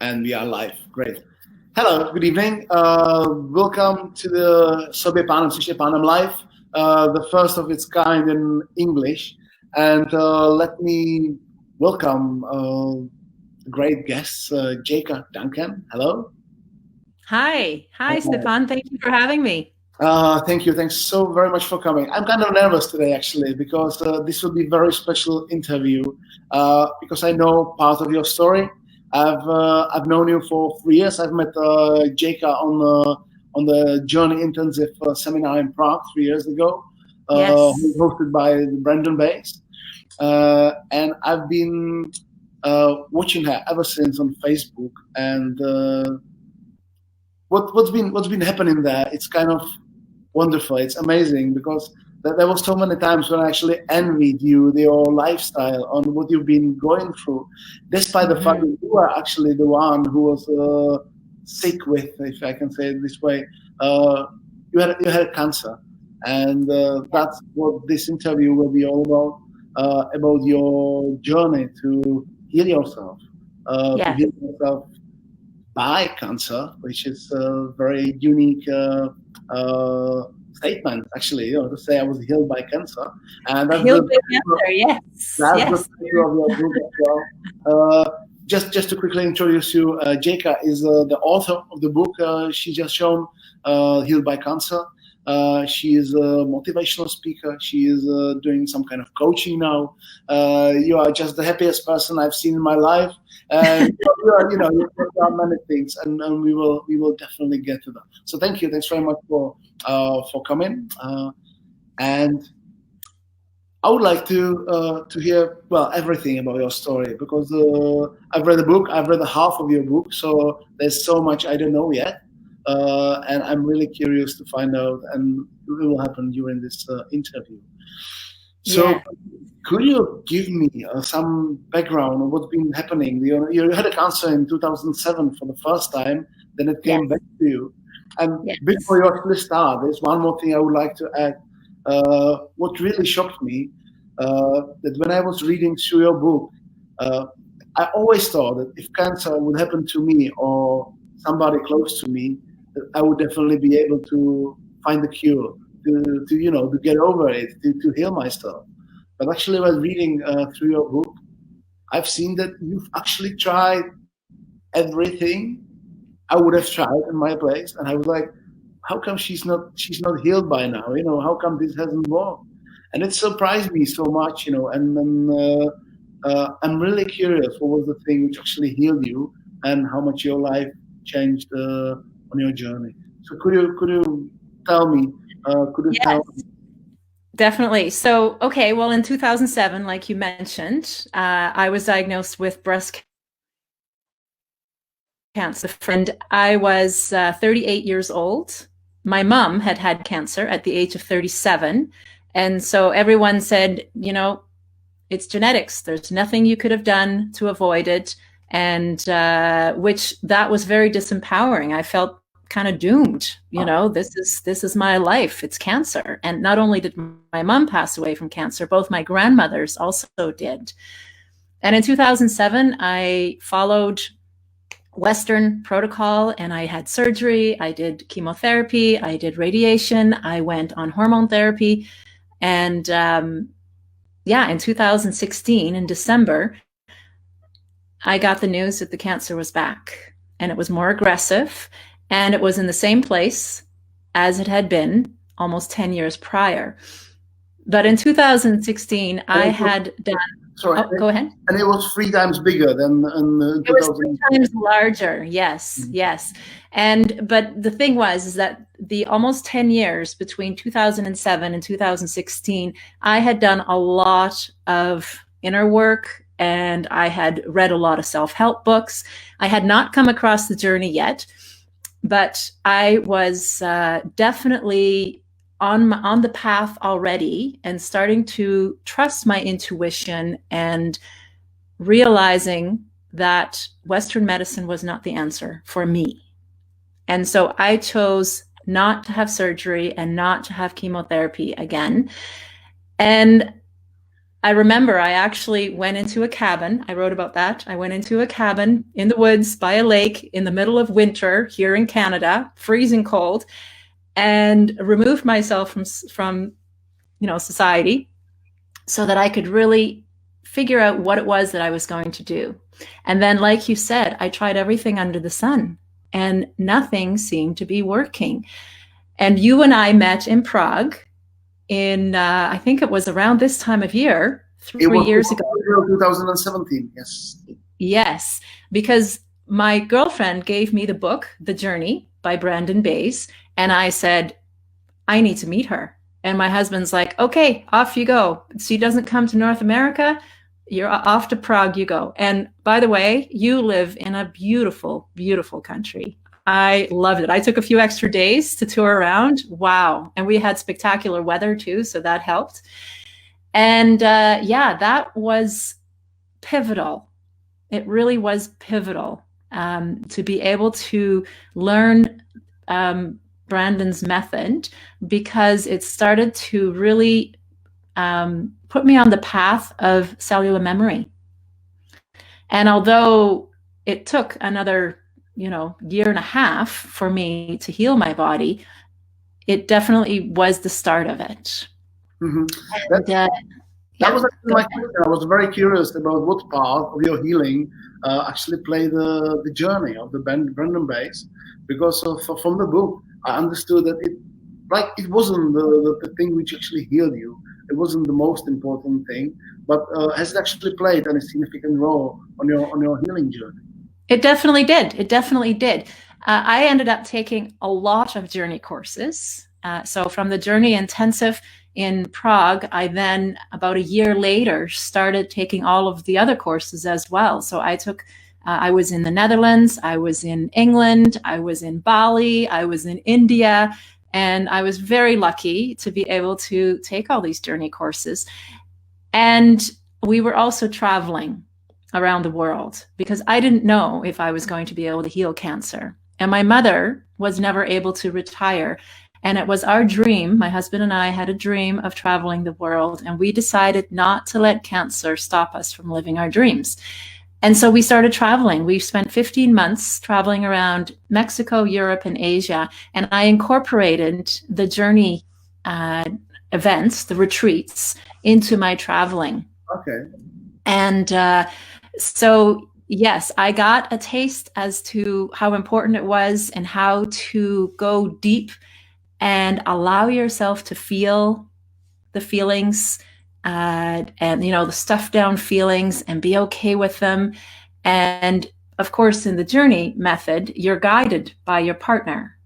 And we are live. Great. Hello, good evening. Welcome to the Sobě pánem, což je pánem live, the first of its kind in English. And let me welcome great guests, Jaycou Duncan. Hello. Hi, Stefan. Thank you for having me. Thank you. Thanks so very much for coming. I'm kind of nervous today, actually, because this will be a very special interview. Because I know part of your story. I've known you for 3 years. I've met Jaycou on the Journey Intensive seminar in Prague 3 years ago, Yes. hosted by Brandon Bays, and I've been watching her ever since on Facebook. And what's been happening there? It's kind of wonderful. It's amazing because there was so many times when I actually envied you, your lifestyle, on what you've been going through, despite the fact that you were actually the one who was sick with, if I can say it this way, you had cancer, and that's what this interview will be all about your journey to heal yourself, to heal yourself by cancer, which is a very unique statement, actually, to say I was healed by cancer. And that's healed by cancer, yes. That's the title of your book as well. Just to quickly introduce you, Jaycou is the author of the book she just shown, Healed by Cancer. She is a motivational speaker. She is doing some kind of coaching now. You are just the happiest person I've seen in my life. And you've done many things, and we will definitely get to that. So thank you. Thanks very much for coming. And I would like to hear everything about your story, because I've read the book. I've read the half of your book, so there's so much I don't know yet. And I'm really curious to find out, and it will happen during this interview. So, could you give me some background on what's been happening? You had a cancer in 2007 for the first time, then it came back to you. And before you actually start, there's one more thing I would like to add. What really shocked me, that when I was reading through your book, I always thought that if cancer would happen to me or somebody close to me, I would definitely be able to find the cure, to get over it, to heal myself. But actually, while reading through your book, I've seen that you've actually tried everything I would have tried in my place, and I was like, how come she's not healed by now? How come this hasn't worked? And it surprised me so much, And I'm really curious, what was the thing which actually healed you, and how much your life changed on your journey. So could you tell me? Definitely. So, okay, well, in 2007, like you mentioned, I was diagnosed with breast cancer. And I was 38 years old. My mom had had cancer at the age of 37. And so everyone said, it's genetics. There's nothing you could have done to avoid it. And which that was very disempowering. I felt kind of doomed. This is my life. It's cancer. And not only did my mom pass away from cancer, both my grandmothers also did. And in 2007, I followed Western protocol, and I had surgery. I did chemotherapy. I did radiation. I went on hormone therapy. And in 2016, in December, I got the news that the cancer was back, and it was more aggressive, and it was in the same place as it had been almost 10 years prior. But in 2016, I had done... Sorry. Go ahead. And it was 3 times bigger than in 2000. It was 3 times larger, yes, yes. But the thing is that the almost 10 years between 2007 and 2016, I had done a lot of inner work, and I had read a lot of self-help books. I had not come across the journey yet, but I was definitely on the path already, and starting to trust my intuition and realizing that Western medicine was not the answer for me. And so I chose not to have surgery and not to have chemotherapy again. And I remember I actually went into a cabin. I wrote about that. I went into a cabin in the woods by a lake in the middle of winter here in Canada, freezing cold, and removed myself from society so that I could really figure out what it was that I was going to do. And then, like you said, I tried everything under the sun and nothing seemed to be working. And you and I met in Prague in, I think it was around this time of year, 3 years ago. 2017, yes. Yes, because my girlfriend gave me the book, The Journey by Brandon Bays, and I said, I need to meet her. And my husband's like, okay, off you go. She doesn't come to North America, you're off to Prague you go. And by the way, you live in a beautiful, beautiful country. I loved it. I took a few extra days to tour around. Wow. And we had spectacular weather too, so that helped. And yeah, that was pivotal. It really was pivotal to be able to learn Brandon's method, because it started to really put me on the path of cellular memory. And although it took another, year and a half for me to heal my body, it definitely was the start of it. Mm-hmm. That was actually my question. I was very curious about what part of your healing actually played the journey of the Brandon Bays, because from the book, I understood that it wasn't the thing which actually healed you. It wasn't the most important thing, but has it actually played a significant role on your healing journey? It definitely did. It definitely did. I ended up taking a lot of journey courses. So from the Journey Intensive in Prague, I then, about a year later, started taking all of the other courses as well. So I was in the Netherlands, I was in England, I was in Bali, I was in India, and I was very lucky to be able to take all these journey courses. And we were also traveling around the world because I didn't know if I was going to be able to heal cancer. And my mother was never able to retire. And it was our dream, my husband and I had a dream of traveling the world, and we decided not to let cancer stop us from living our dreams. And so we started traveling. We spent 15 months traveling around Mexico, Europe, and Asia. And I incorporated the journey events, the retreats, into my traveling. Okay. And so, yes, I got a taste as to how important it was and how to go deep and allow yourself to feel the feelings and, the stuffed down feelings and be okay with them. And of course, in the journey method, you're guided by your partner.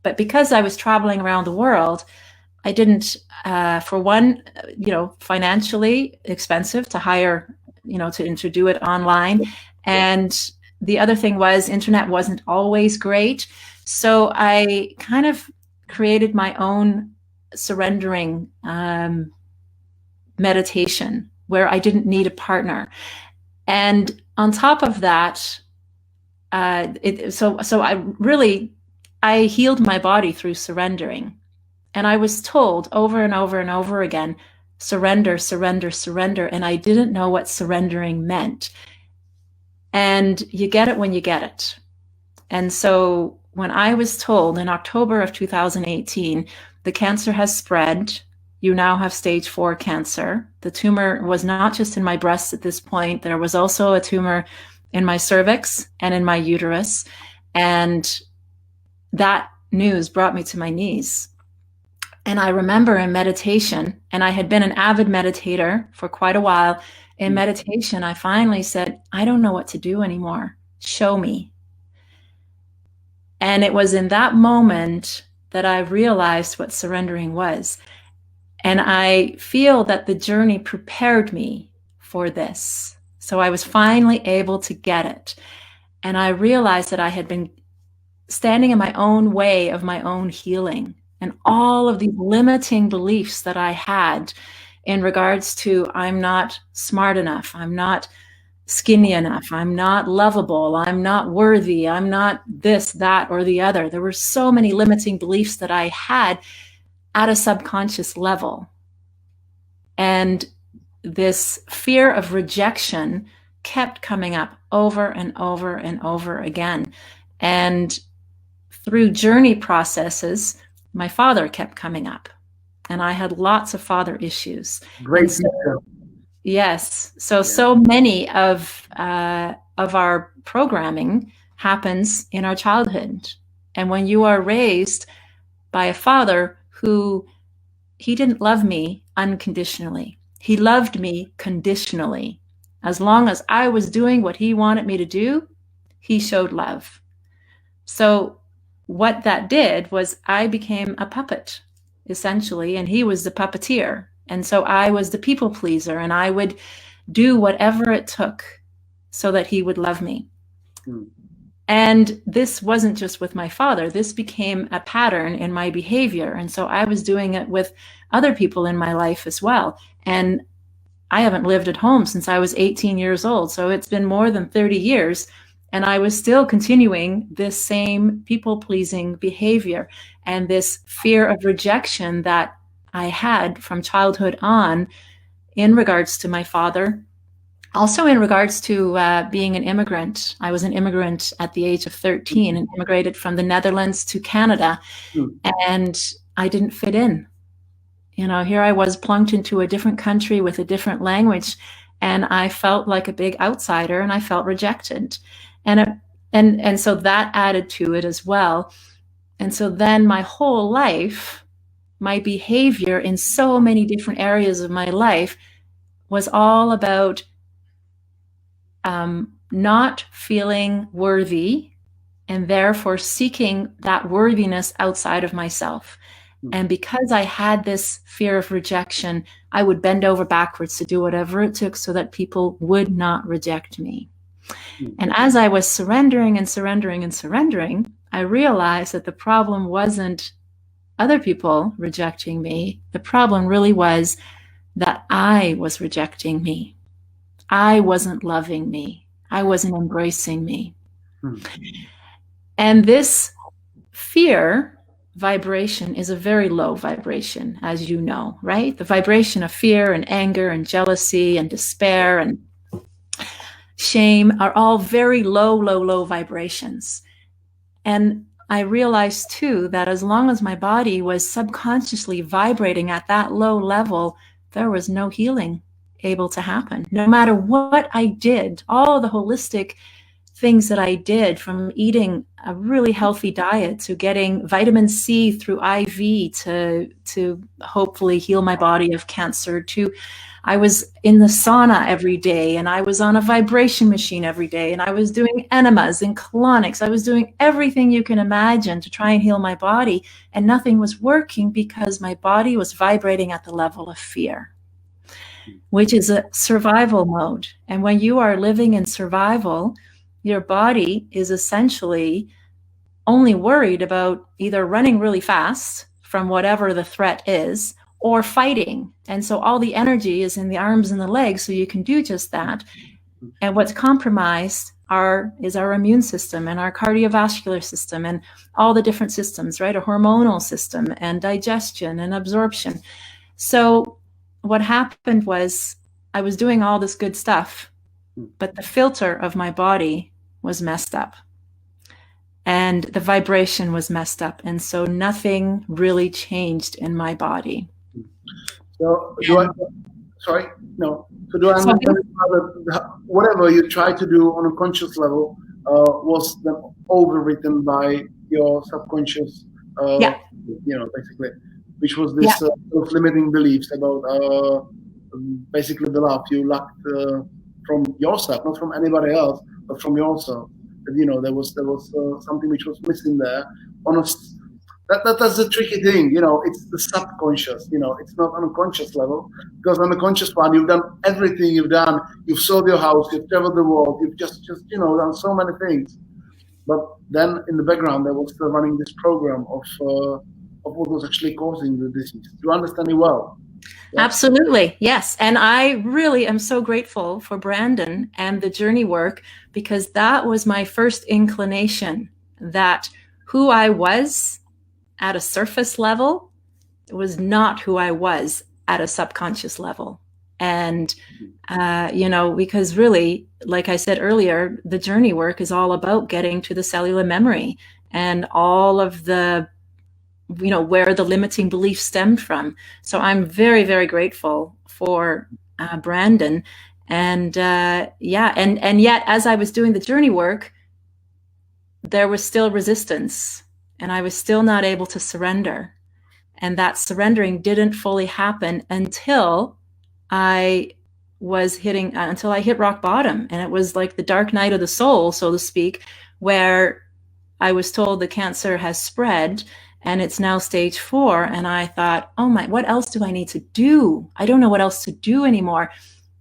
But because I was traveling around the world, I didn't, for one, financially expensive to hire, to do it online. And the other thing was internet wasn't always great. So I kind of created my own surrendering meditation where I didn't need a partner. And on top of that, I healed my body through surrendering. And I was told over and over and over again, surrender, surrender, surrender. And I didn't know what surrendering meant. And you get it when you get it. And so when I was told in October of 2018, the cancer has spread, you now have stage 4 cancer. The tumor was not just in my breast at this point. There was also a tumor in my cervix and in my uterus. And that news brought me to my knees. And I remember in meditation, and I had been an avid meditator for quite a while. In meditation, I finally said, I don't know what to do anymore. Show me. And it was in that moment that I realized what surrendering was. And I feel that the journey prepared me for this. So I was finally able to get it. And I realized that I had been standing in my own way of my own healing. And all of these limiting beliefs that I had in regards to I'm not smart enough, I'm not skinny enough, I'm not lovable, I'm not worthy, I'm not this, that, or the other. There were so many limiting beliefs that I had at a subconscious level. And this fear of rejection kept coming up over and over and over again. And through journey processes, my father kept coming up, and I had lots of father issues. Great. Yes. So many of our programming happens in our childhood. And when you are raised by a father who, he didn't love me unconditionally. He loved me conditionally. As long as I was doing what he wanted me to do, he showed love. So what that did was I became a puppet, essentially, and he was the puppeteer. And so I was the people pleaser, and I would do whatever it took so that he would love me. And this wasn't just with my father. This became a pattern in my behavior. And so I was doing it with other people in my life as well. And I haven't lived at home since I was 18 years old. So it's been more than 30 years. And I was still continuing this same people-pleasing behavior and this fear of rejection that I had from childhood on in regards to my father. Also in regards to being an immigrant. I was an immigrant at the age of 13 and immigrated from the Netherlands to Canada. And I didn't fit in. You know, here I was plunked into a different country with a different language, and I felt like a big outsider, and I felt rejected. And so that added to it as well. And so then my whole life, my behavior in so many different areas of my life was all about not feeling worthy, and therefore seeking that worthiness outside of myself. And because I had this fear of rejection, I would bend over backwards to do whatever it took so that people would not reject me. And as I was surrendering and surrendering and surrendering, I realized that the problem wasn't other people rejecting me. The problem really was that I was rejecting me. I wasn't loving me. I wasn't embracing me. And this fear vibration is a very low vibration, as you know, right? The vibration of fear and anger and jealousy and despair and shame are all very low, low, low vibrations. And I realized too that as long as my body was subconsciously vibrating at that low level, there was no healing able to happen. No matter what I did, all the holistic things that I did, from eating a really healthy diet to getting vitamin C through IV to hopefully heal my body of cancer, to I was in the sauna every day, and I was on a vibration machine every day, and I was doing enemas and colonics. I was doing everything you can imagine to try and heal my body, and nothing was working because my body was vibrating at the level of fear, which is a survival mode. And when you are living in survival, your body is essentially only worried about either running really fast from whatever the threat is, or fighting. And so all the energy is in the arms and the legs, so you can do just that. And what's compromised is our immune system and our cardiovascular system and all the different systems, right? A hormonal system and digestion and absorption. So what happened was I was doing all this good stuff, but the filter of my body was messed up. And the vibration was messed up. And so nothing really changed in my body. So do I understand that whatever you try to do on a conscious level was then overwritten by your subconscious, basically, which was this limiting beliefs about basically the love you lacked from yourself, not from anybody else, but from yourself. There was something which was missing there. That's the tricky thing, it's the subconscious, it's not on a conscious level, because on the conscious one, you've done everything you've done. You've sold your house, you've traveled the world, you've just done so many things. But then in the background, there was still running this program of what was actually causing the disease. Do you understand me well? Yeah. Absolutely. Yes. And I really am so grateful for Brandon and the journey work, because that was my first inclination that who I was at a surface level was not who I was at a subconscious level. And, you know, because really, like I said earlier, the journey work is all about getting to the cellular memory and all of the, you know, where the limiting beliefs stemmed from. So I'm very, very grateful for Brandon. And yeah, and yet as I was doing the journey work, there was still resistance, and I was still not able to surrender. And that surrendering didn't fully happen until I hit rock bottom. And it was like the dark night of the soul, so to speak, where I was told the cancer has spread and it's now stage 4. And I thought, oh my, what else do I need to do? I don't know what else to do anymore.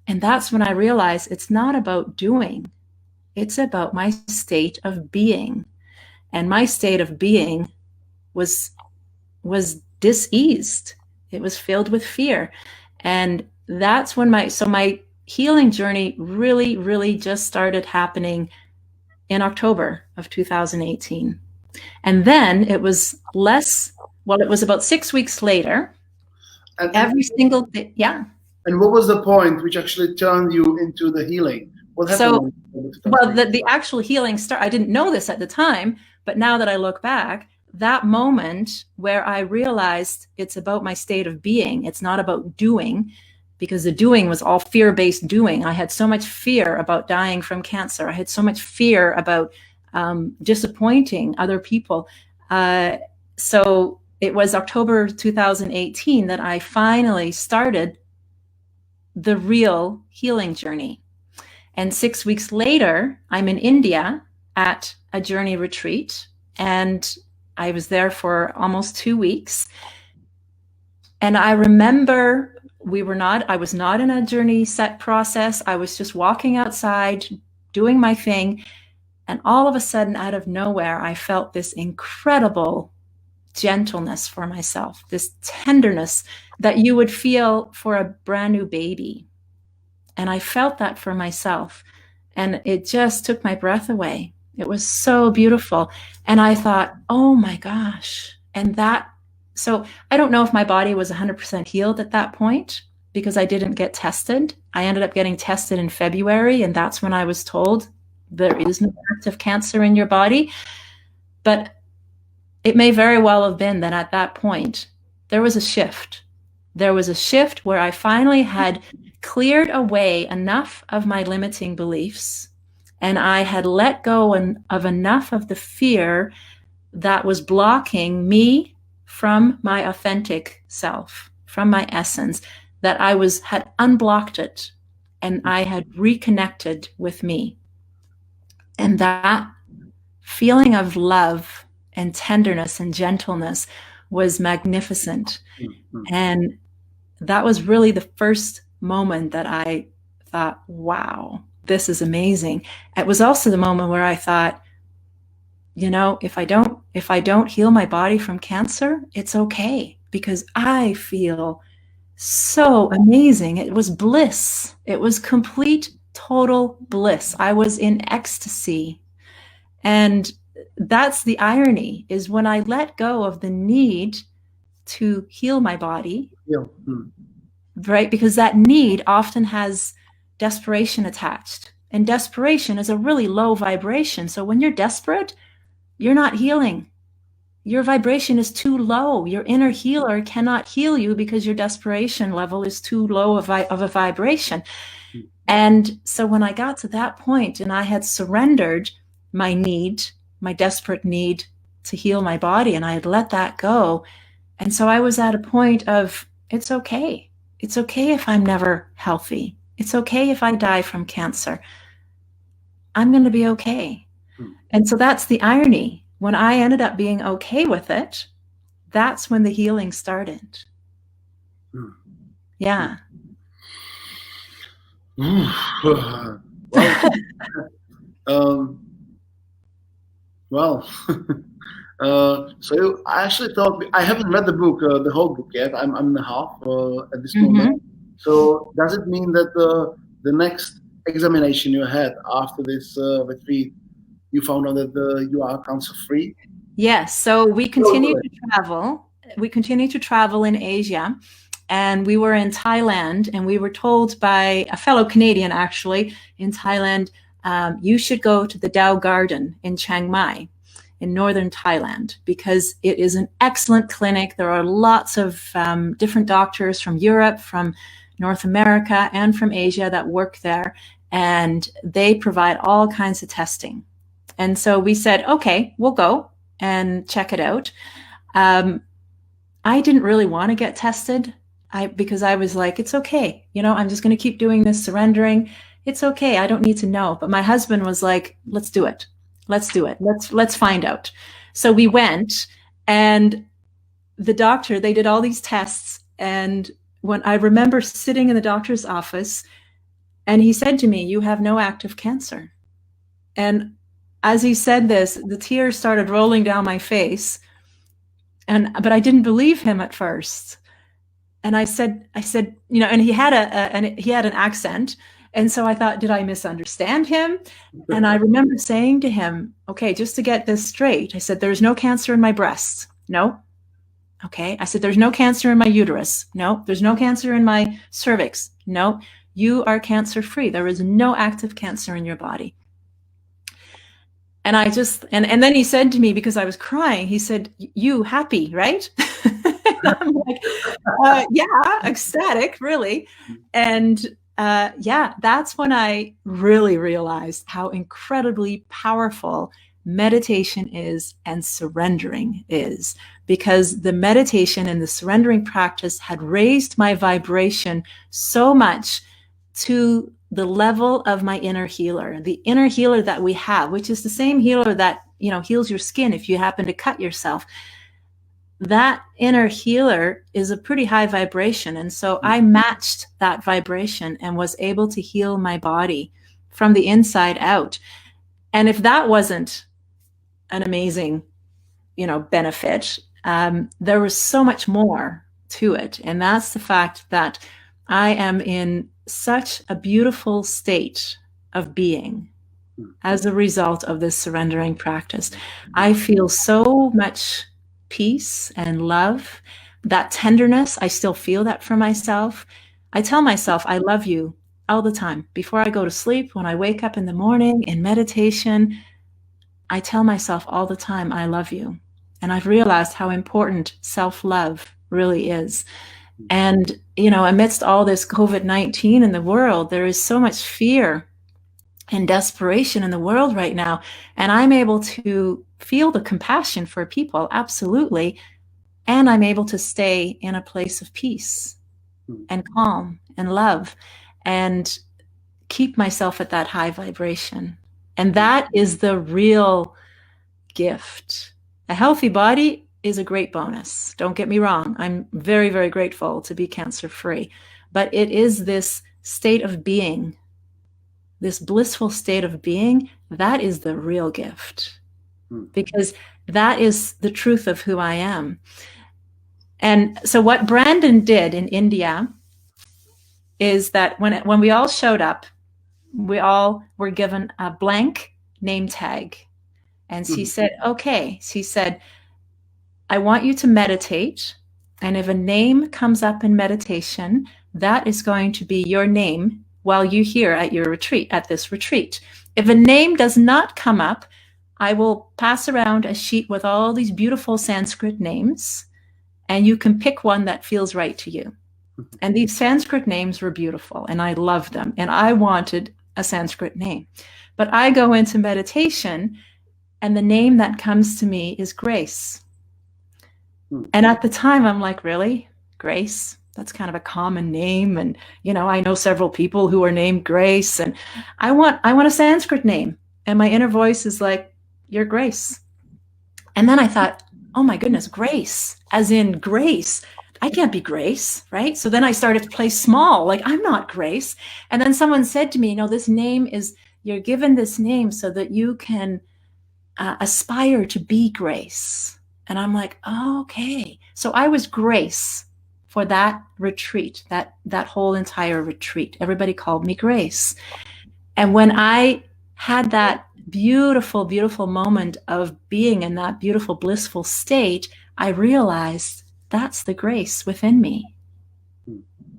And that's when I realized it's not about doing. It's about my state of being. And my state of being was diseased. It was filled with fear. And that's when my healing journey really, really just started happening in October of 2018. And then it was it was about 6 weeks later. And every single day, yeah. And what was the point which actually turned you into the healing? What happened? Well, the actual healing I didn't know this at the time, but now that I look back, that moment where I realized it's about my state of being, it's not about doing, because the doing was all fear-based doing. I had so much fear about dying from cancer. I had so much fear about disappointing other people. So it was October 2018 that I finally started the real healing journey. And 6 weeks later, I'm in India at a journey retreat, and I was there for almost 2 weeks. And I remember I was not in a journey set process. I was just walking outside, doing my thing. And all of a sudden, out of nowhere, I felt this incredible gentleness for myself, this tenderness that you would feel for a brand new baby. And I felt that for myself. And it just took my breath away. It was so beautiful. And I thought, oh my gosh. So I don't know if my body was 100% healed at that point, because I didn't get tested. I ended up getting tested in February, and that's when I was told there is no active cancer in your body. But it may very well have been that at that point, there was a shift. There was a shift where I finally had cleared away enough of my limiting beliefs, and I had let go of enough of the fear that was blocking me from my authentic self, from my essence, that I had unblocked it, and I had reconnected with me. And that feeling of love and tenderness and gentleness was magnificent. Mm-hmm. And that was really the first moment that I thought, wow, this is amazing. It was also the moment where I thought, you know, if I don't heal my body from cancer, it's okay, because I feel so amazing. It was bliss. It was complete, total bliss. I was in ecstasy. And that's the irony, is when I let go of the need to heal my body, right? Because that need often has desperation attached. And desperation is a really low vibration. So when you're desperate, you're not healing. Your vibration is too low. Your inner healer cannot heal you because your desperation level is too low of a vibration. And so when I got to that point and I had surrendered my need, my desperate need to heal my body, and I had let that go. And so I was at a point of, it's okay. It's okay if I'm never healthy. It's okay if I die from cancer. I'm going to be okay. And so that's the irony. When I ended up being okay with it, that's when the healing started. Yeah. So I actually thought, I haven't read the book, the whole book yet. I'm in the half at this moment. So does it mean that the next examination you had after this retreat, you found out that you are cancer-free? Yes. So we continue to travel. We continue to travel in Asia. And we were in Thailand, and we were told by a fellow Canadian, actually, in Thailand, you should go to the Dao Garden in Chiang Mai in northern Thailand, because it is an excellent clinic. There are lots of different doctors from Europe, from North America, and from Asia that work there, and they provide all kinds of testing. And so we said, okay, we'll go and check it out. I didn't really want to get tested because I was like, it's okay. I'm just going to keep doing this, surrendering. It's okay. I don't need to know. But my husband was like, let's do it. Let's do it. Let's find out. So we went, and the doctor, they did all these tests. And when I remember sitting in the doctor's office, and he said to me, you have no active cancer. And as he said this, the tears started rolling down my face. But I didn't believe him at first. And I said, and he had an accent. And so I thought, did I misunderstand him? And I remember saying to him, okay, just to get this straight, I said, there's no cancer in my breasts. No. Okay. I said, there's no cancer in my uterus. No. There's no cancer in my cervix. No. You are cancer-free. There is no active cancer in your body. And I just, and then he said to me, because I was crying, he said, you happy, right? And I'm like, yeah, ecstatic, really. And yeah, that's when I really realized how incredibly powerful meditation is and surrendering is, because the meditation and the surrendering practice had raised my vibration so much to the level of my inner healer, the inner healer that we have, which is the same healer that, heals your skin if you happen to cut yourself. That inner healer is a pretty high vibration. And so I matched that vibration and was able to heal my body from the inside out. And if that wasn't an amazing, benefit, there was so much more to it. And that's the fact that I am in such a beautiful state of being as a result of this surrendering practice. I feel so much peace and love, that tenderness. I still feel that for myself. I tell myself, I love you all the time. Before I go to sleep, when I wake up in the morning in meditation, I tell myself all the time, I love you. And I've realized how important self-love really is. And, amidst all this COVID-19 in the world, there is so much fear and desperation in the world right now. And I'm able to feel the compassion for people, absolutely. And I'm able to stay in a place of peace and calm and love and keep myself at that high vibration. And that is the real gift. A healthy body is a great bonus. Don't get me wrong. I'm very, very grateful to be cancer-free. But it is this state of being, this blissful state of being, that is the real gift. Because that is the truth of who I am. And so what Brandon did in India is that when we all showed up, we all were given a blank name tag. And he said, okay, he said, I want you to meditate. And if a name comes up in meditation, that is going to be your name while you're here at your retreat, at this retreat. If a name does not come up, I will pass around a sheet with all these beautiful Sanskrit names, and you can pick one that feels right to you. And these Sanskrit names were beautiful, and I loved them, and I wanted a Sanskrit name. But I go into meditation, and the name that comes to me is Grace. And at the time, I'm like, really? Grace? That's kind of a common name. And, I know several people who are named Grace, and I want a Sanskrit name. And my inner voice is like, you're Grace. And then I thought, oh my goodness, Grace, as in Grace. I can't be Grace, right? So then I started to play small, like I'm not Grace. And then someone said to me, this name is, you're given this name so that you can aspire to be Grace. And I'm like, oh, okay. So I was Grace for that retreat, that whole entire retreat. Everybody called me Grace. And when I had that beautiful, beautiful moment of being in that beautiful, blissful state, I realized that's the Grace within me.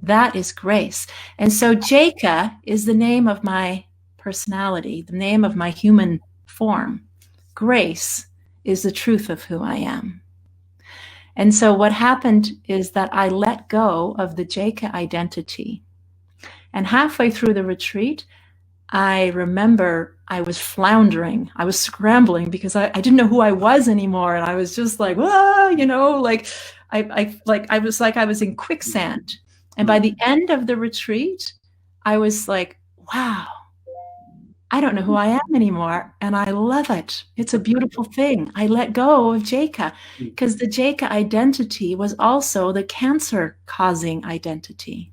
That is grace. And so Jaycou is the name of my personality, the name of my human form. Grace is the truth of who I am. And so what happened is that I let go of the Jaycou identity. And halfway through the retreat, I remember I was floundering. I was scrambling because I didn't know who I was anymore. And I was just like, whoa, you know, like I was in quicksand. And by the end of the retreat, I was like, wow, I don't know who I am anymore. And I love it. It's a beautiful thing. I let go of Jaycou because the Jaycou identity was also the cancer causing identity.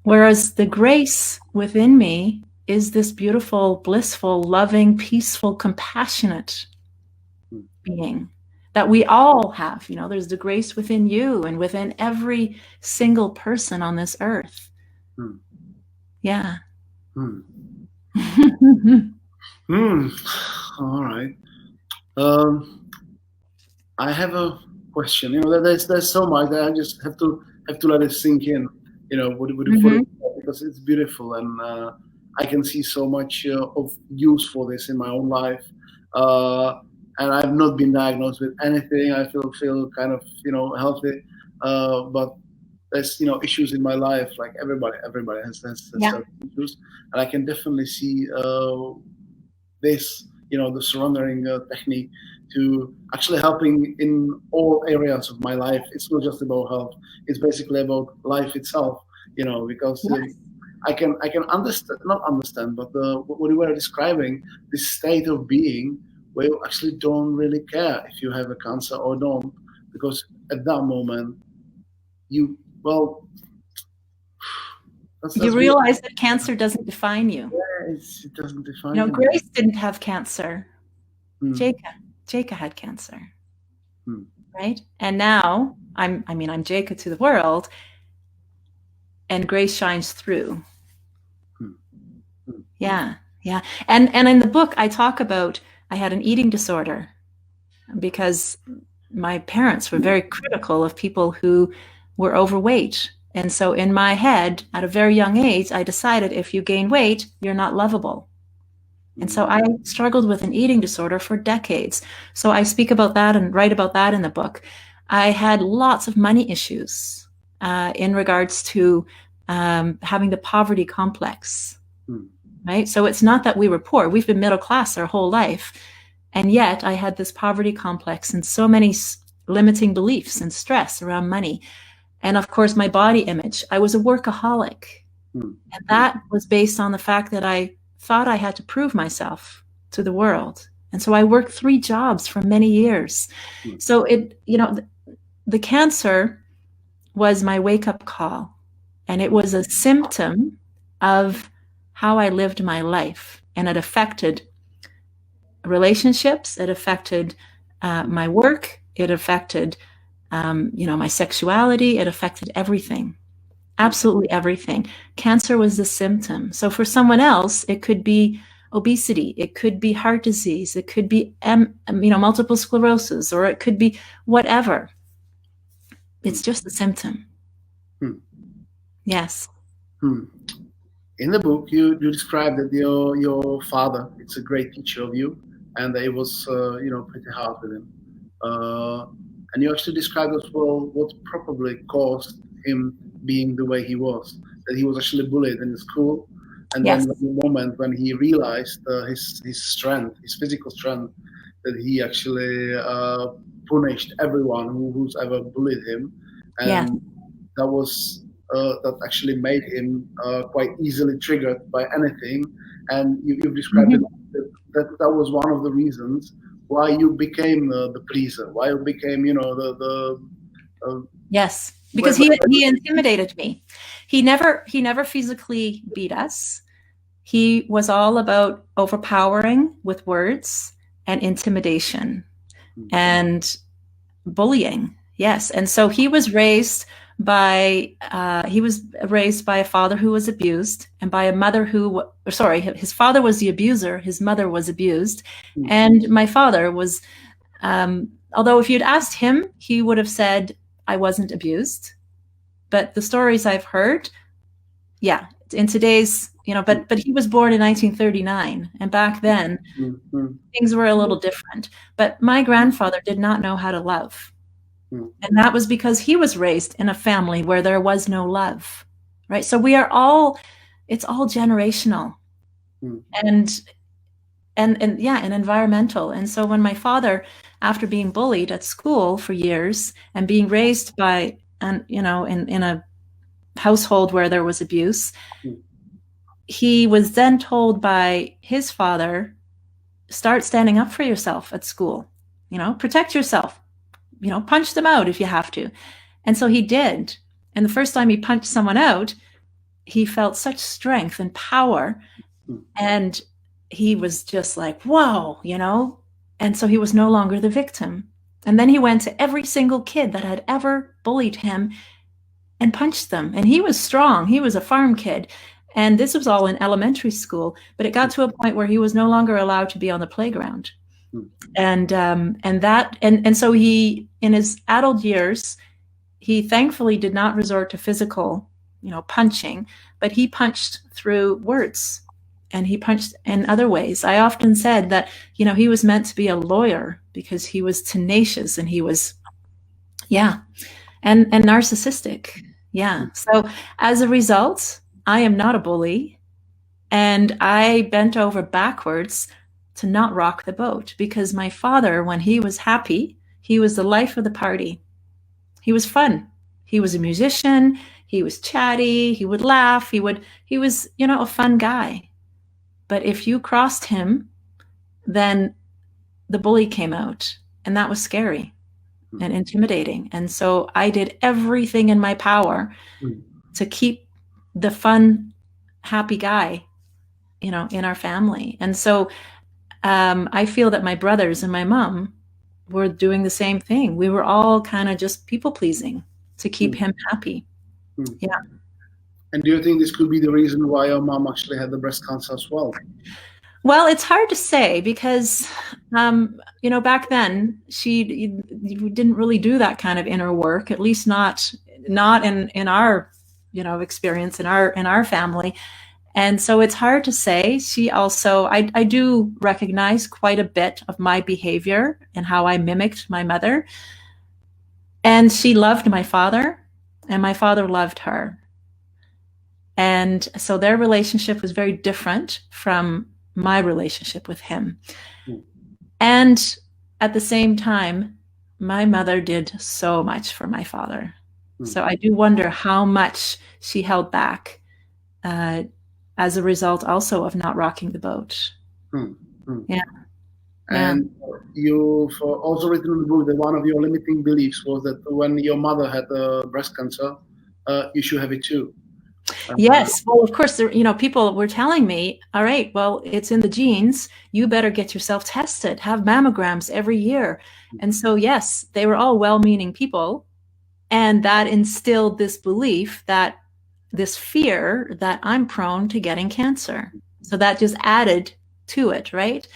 Whereas the grace within me is this beautiful, blissful, loving, peaceful, compassionate being that we all have. You know, there's the grace within you and within every single person on this earth. Yeah. All right. I have a question. You know, there's so much that I just have to let it sink in. You know, because it's beautiful, and I can see so much of use for this in my own life. And I've not been diagnosed with anything. I feel kind of, you know, healthy, but there's, you know, issues in my life. Like everybody has issues, and I can definitely see this, you know, the surrendering technique to actually helping in all areas of my life. It's not just about health. It's basically about life itself, you know, because I can not understand, but what you were describing, this state of being where you actually don't really care if you have a cancer or don't, because at that moment you realize that cancer doesn't define you. Yeah, it doesn't define you. You know, Grace didn't have cancer. Jaycou had cancer, right? And now I'm Jaycou to the world, and grace shines through. Yeah. And in the book, I talk about I had an eating disorder because my parents were very critical of people who were overweight. And so in my head, at a very young age, I decided if you gain weight, you're not lovable. And so I struggled with an eating disorder for decades. So I speak about that and write about that in the book. I had lots of money issues in regards to having the poverty complex, right? So it's not that we were poor. We've been middle class our whole life. And yet I had this poverty complex and so many limiting beliefs and stress around money. And of course, my body image. I was a workaholic. And that was based on the fact that I thought I had to prove myself to the world. And so I worked 3 jobs for many years. So the cancer was my wake-up call. And it was a symptom of how I lived my life. And it affected relationships. It affected my work. It affected, my sexuality. It affected everything. Absolutely everything. Cancer was the symptom. So for someone else, it could be obesity. It could be heart disease. It could be, multiple sclerosis, or it could be whatever. It's just a symptom. Yes. In the book, you described that your father, it's a great teacher of you, and it was, pretty hard with him. And you actually described as well what probably caused him being the way he was, that he was actually bullied in school, and then the moment when he realized his strength, his physical strength, that he actually punished everyone who's ever bullied him, and that was that actually made him quite easily triggered by anything. And you've described it, that was one of the reasons why you became the pleaser, why you became yes. Because he intimidated me. He never physically beat us. He was all about overpowering with words and intimidation and bullying. Yes. And so he was raised by a father who was abused, and by a mother his father was the abuser, his mother was abused. And my father was, although if you'd asked him, he would have said, I wasn't abused. But the stories I've heard, yeah, in today's, but he was born in 1939, and back then things were a little different. But my grandfather did not know how to love. And that was because he was raised in a family where there was no love, right? So it's all generational and environmental. And so when my father, after being bullied at school for years and being raised by, in a household where there was abuse, he was then told by his father, start standing up for yourself at school, protect yourself, punch them out if you have to. And so he did. And the first time he punched someone out, he felt such strength and power. And he was just like, whoa, and so he was no longer the victim. And then he went to every single kid that had ever bullied him and punched them. And he was strong. He was a farm kid. And this was all in elementary school, but it got to a point where he was no longer allowed to be on the playground. And so he, in his adult years, he thankfully did not resort to physical, punching, but he punched through words, and he punched in other ways. I often said that, he was meant to be a lawyer because he was tenacious and he was, and narcissistic. Yeah. So as a result, I am not a bully, and I bent over backwards to not rock the boat, because my father, when he was happy, he was the life of the party. He was fun. He was a musician. He was chatty. He would laugh. He was, a fun guy. But if you crossed him, then the bully came out, and that was scary and intimidating. And so I did everything in my power to keep the fun, happy guy, in our family. And so I feel that my brothers and my mom were doing the same thing. We were all kind of just people pleasing to keep him happy. Yeah. And do you think this could be the reason why your mom actually had the breast cancer as well? Well, it's hard to say because, back then she didn't really do that kind of inner work, at least not in our, experience in our family. And so it's hard to say. She also, I do recognize quite a bit of my behavior and how I mimicked my mother. And she loved my father, and my father loved her. And so their relationship was very different from my relationship with him. And at the same time, my mother did so much for my father. So I do wonder how much she held back as a result also of not rocking the boat. Yeah. And you've also written in the book that one of your limiting beliefs was that when your mother had breast cancer, you should have it too. Yes. Well, of course, people were telling me, all right, well, it's in the genes. You better get yourself tested, have mammograms every year. And so, yes, they were all well-meaning people. And that instilled this belief, this fear that I'm prone to getting cancer. So that just added to it, right?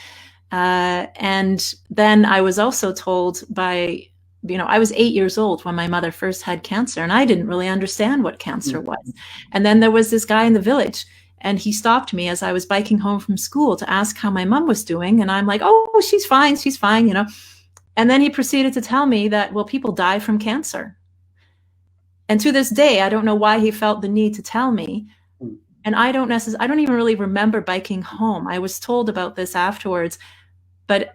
And then I was also told by, I was 8 years old when my mother first had cancer, and I didn't really understand what cancer was. And then there was this guy in the village, and he stopped me as I was biking home from school to ask how my mom was doing. And I'm like, oh, she's fine, And then he proceeded to tell me that, well, people die from cancer. And to this day, I don't know why he felt the need to tell me. And I don't even really remember biking home. I was told about this afterwards, but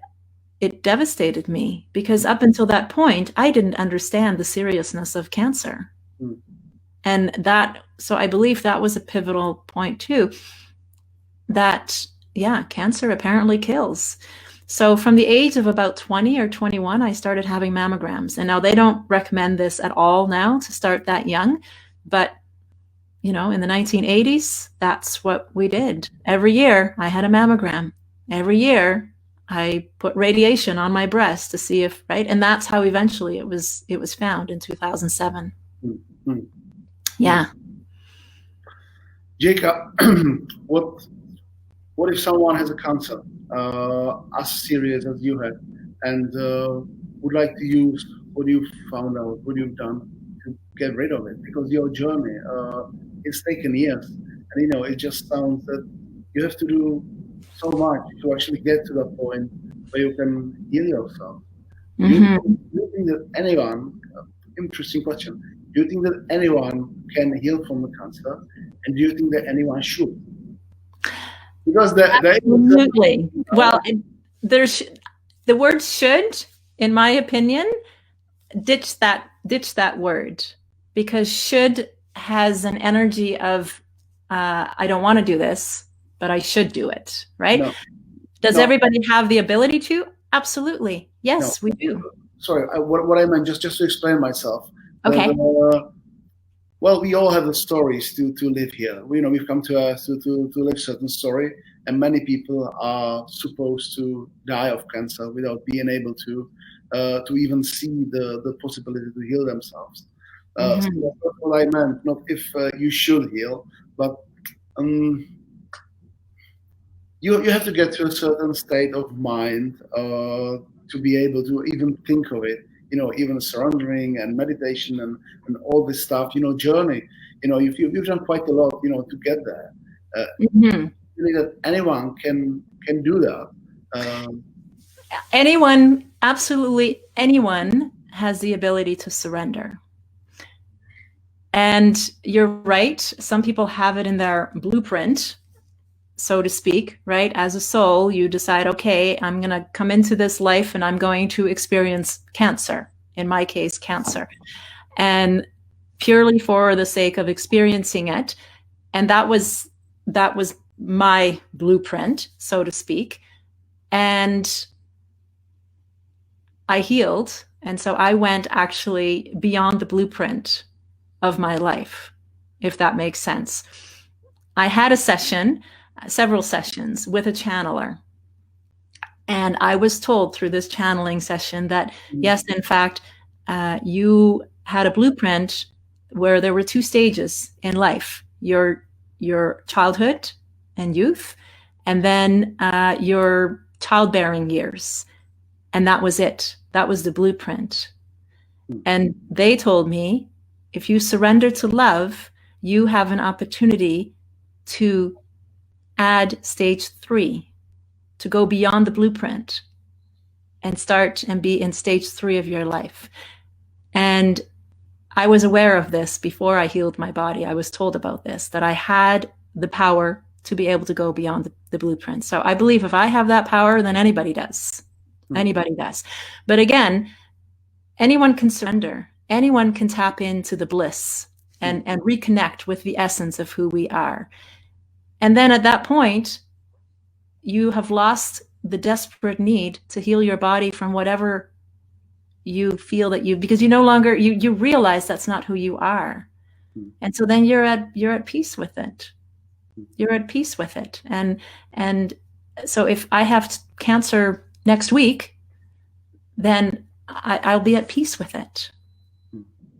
it devastated me because up until that point, I didn't understand the seriousness of cancer. And so I believe that was a pivotal point too, that, cancer apparently kills. So from the age of about 20 or 21, I started having mammograms. And now they don't recommend this at all now to start that young. But, in the 1980s, that's what we did. Every year I had a mammogram. Every year I put radiation on my breast to see if, right? And that's how eventually it was found in 2007. Yeah. Jaycou, what if someone has a cancer as serious as you had, and would like to use what you've found out, what you've done to get rid of it, because your journey it's taken years, and it just sounds that you have to do so much to actually get to that point where you can heal yourself. Do you think that anyone, interesting question, do you think that anyone can heal from the cancer, and do you think that anyone should? Because absolutely. Well, there's the word should, in my opinion, ditch that word, because should has an energy of I don't want to do this, but I should do it, right? No. Does everybody have the ability to? Absolutely. Yes, we do. Sorry, what I meant, just to explain myself. Okay. Well, we all have the stories to live here. We've come to live a certain story, and many people are supposed to die of cancer without being able to even see the possibility to heal themselves. So that's what I meant. Not if you should heal, but you have to get to a certain state of mind to be able to even think of it. Even surrendering and meditation and all this stuff. Journey. You've done quite a lot. To get there. Really, that anyone can do that. Anyone, absolutely anyone, has the ability to surrender. And you're right. Some people have it in their blueprint, so to speak, right? As a soul, you decide, okay, I'm going to come into this life and I'm going to experience cancer, in my case, cancer, and purely for the sake of experiencing it. And that was my blueprint, so to speak. And I healed. And so I went actually beyond the blueprint of my life, if that makes sense. I had a session, several sessions with a channeler. And I was told through this channeling session that, yes, in fact, you had a blueprint where there were two stages in life, your childhood and youth, and then your childbearing years. And that was it. That was the blueprint. And they told me, if you surrender to love, you have an opportunity to add stage 3, to go beyond the blueprint and start and be in stage 3 of your life. And I was aware of this before I healed my body. I was told about this, that I had the power to be able to go beyond the blueprint. So I believe if I have that power, then anybody does. Anybody does. But again, anyone can surrender. Anyone can tap into the bliss and reconnect with the essence of who we are. And then at that point, you have lost the desperate need to heal your body from whatever you feel that because you no longer, you realize that's not who you are. And so then you're at peace with it. You're at peace with it. And so if I have cancer next week, then I'll be at peace with it,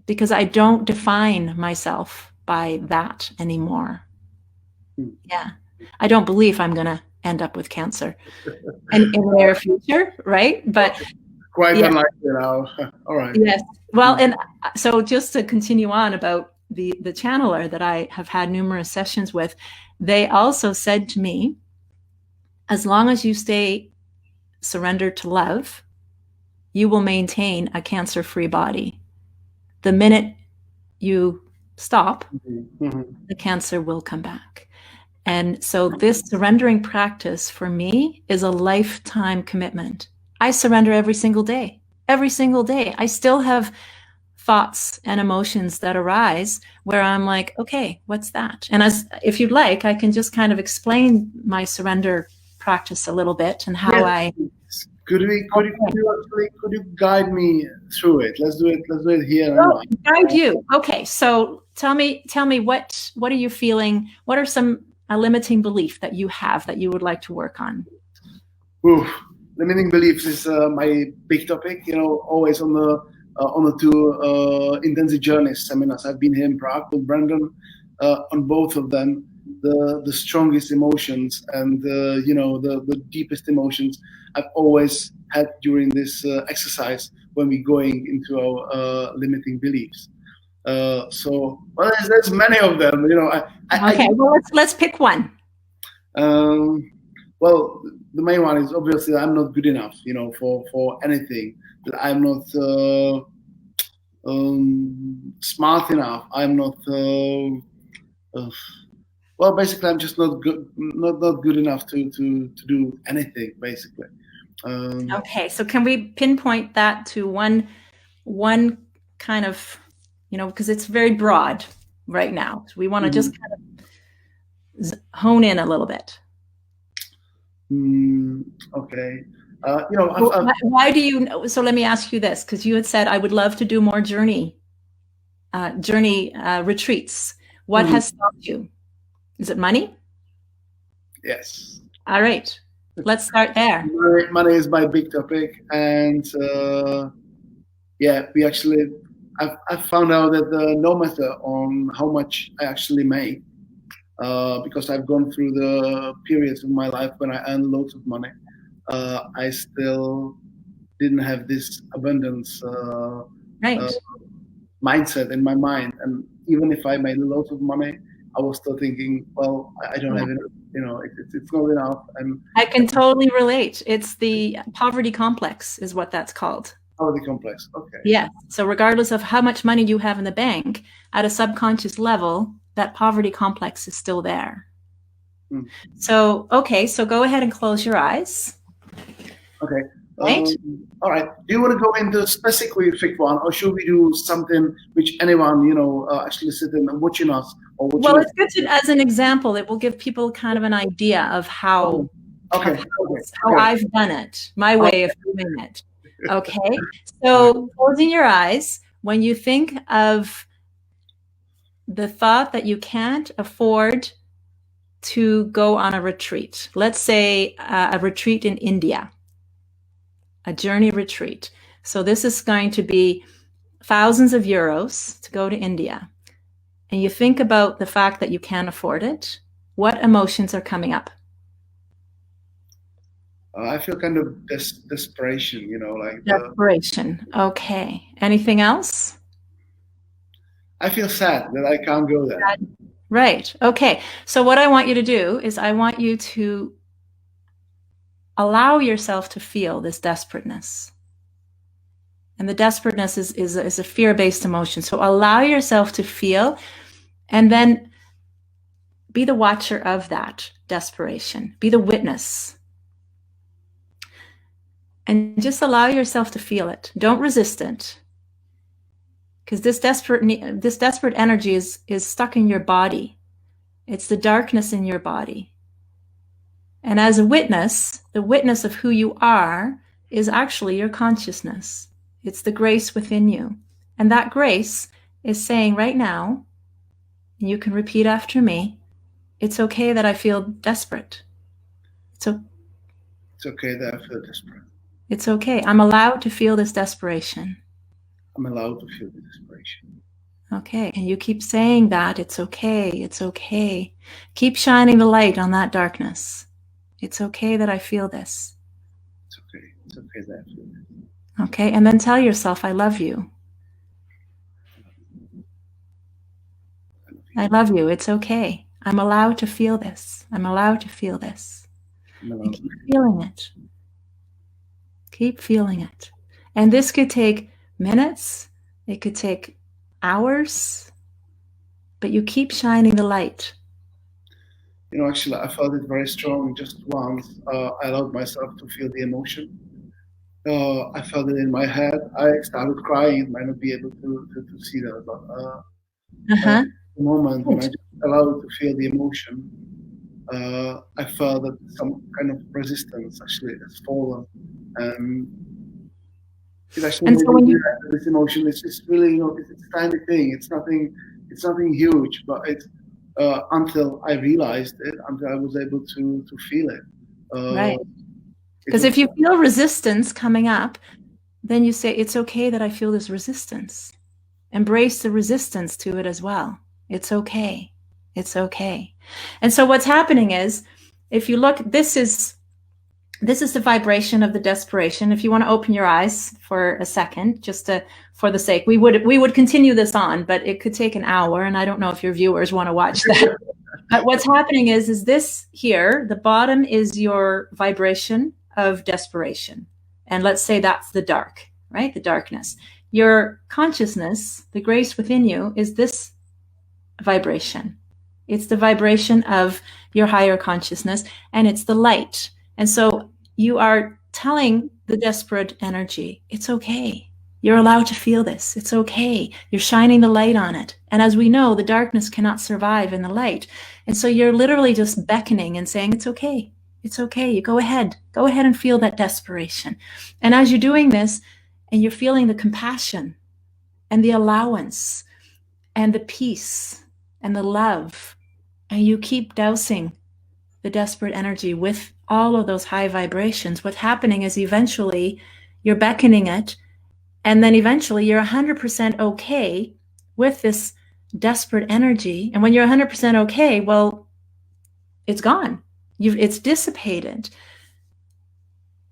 because I don't define myself by that anymore. Yeah. I don't believe I'm going to end up with cancer in the near future, right? But quite unlikely now. All right. Yes. Well, and so just to continue on about the channeler that I have had numerous sessions with, they also said to me, as long as you stay surrendered to love, you will maintain a cancer-free body. The minute you stop, the cancer will come back. And so this surrendering practice for me is a lifetime commitment. I surrender every single day. Every single day. I still have thoughts and emotions that arise where I'm like, okay, what's that? And if you'd like, I can just kind of explain my surrender practice a little bit and how I... Could you guide me through it? Let's do it here. Guide you. Okay. So tell me what are you feeling? What are some limiting belief that you have that you would like to work on? Limiting beliefs is my big topic. Always on the two intensive journeys seminars I've been here in Prague with Brandon. On both of them, the strongest emotions and the deepest emotions I've always had during this exercise when we're going into our limiting beliefs. So, well, there's many of them. You know, well, let's pick one. Well, the main one is obviously I'm not good enough, you know, for anything. I'm not smart enough. I'm not. Well, basically, I'm just not good enough to do anything, basically. Okay, so can we pinpoint that to one kind of, you know, because it's very broad right now. So we want to just kind of hone in a little bit. Okay. You know, why do you? So let me ask you this, because you had said I would love to do more journey retreats. What has stopped you? Is it money? Yes. All right. Let's start there. Money is my big topic, and yeah, I found out that no matter on how much I actually make, because I've gone through the periods of my life when I earned loads of money, I still didn't have this abundance mindset in my mind, and even if I made loads of money, I was still thinking, well, I don't have enough. You know, it's not enough. And I can totally relate. It's the poverty complex is what that's called. Poverty complex. Okay. Yeah. So regardless of how much money you have in the bank, at a subconscious level, that poverty complex is still there. So, okay. So go ahead and close your eyes. Okay. Right. All right. Do you want to go into a specific one, or should we do something which anyone, you know, actually sit in and watching us? Well, it's good to, as an example, it will give people kind of an idea of how, how I've done it, my way of doing it. Okay. So closing your eyes, when you think of the thought that you can't afford to go on a retreat, let's say a retreat in India, a journey retreat. So this is going to be thousands of euros to go to India. And you think about the fact that you can't afford it, what emotions are coming up? I feel kind of desperation, you know, like desperation. Okay. Anything else? I feel sad that I can't go there. Right. Okay. So what I want you to do is I want you to allow yourself to feel this desperateness. And the desperateness is a fear-based emotion. So allow yourself to feel, and then be the watcher of that desperation. Be the witness. And just allow yourself to feel it. Don't resist it. Because this desperate energy is stuck in your body. It's the darkness in your body. And as a witness, the witness of who you are is actually your consciousness. It's the grace within you. And that grace is saying right now, and you can repeat after me, it's okay that I feel desperate. It's okay that I feel desperate. It's okay. I'm allowed to feel this desperation. I'm allowed to feel the desperation. Okay. And you keep saying that. It's okay. It's okay. Keep shining the light on that darkness. It's okay that I feel this. It's okay. It's okay that I feel this. Okay. And then tell yourself, I love you. I love you. It's okay. I'm allowed to feel this. I'm allowed to feel this. And keep feeling it. Keep feeling it. And this could take minutes. It could take hours. But you keep shining the light. You know, actually, I felt it very strong just once. I allowed myself to feel the emotion. I felt it in my head. I started crying. I might not be able to see that, but the moment when I just allowed to feel the emotion, I felt that some kind of resistance actually has fallen. It actually this emotion is just really, you know, it's a tiny thing. It's nothing huge, but it's until I realized it, until I was able to feel it. Right. Because if you feel resistance coming up, then you say, it's okay that I feel this resistance. Embrace the resistance to it as well. It's okay. It's okay. And so what's happening is, if you look, this is This is the vibration of the desperation. If you want to open your eyes for a second, just for the sake, we would continue this on, but it could take an hour, and I don't know if your viewers want to watch that. But what's happening is this here, the bottom is your vibration of desperation. And let's say that's the dark, right? The darkness. Your consciousness, the grace within you, is this vibration. It's the vibration of your higher consciousness, and it's the light. And so you are telling the desperate energy, it's okay. You're allowed to feel this. It's okay. You're shining the light on it. And as we know, the darkness cannot survive in the light. And so you're literally just beckoning and saying, it's okay. It's okay. You go ahead and feel that desperation. And as you're doing this and you're feeling the compassion and the allowance and the peace and the love, and you keep dousing the desperate energy with all of those high vibrations, what's happening is eventually you're beckoning it, and then eventually you're 100% okay with this desperate energy. And when you're 100% okay, well, it's gone. It's dissipated.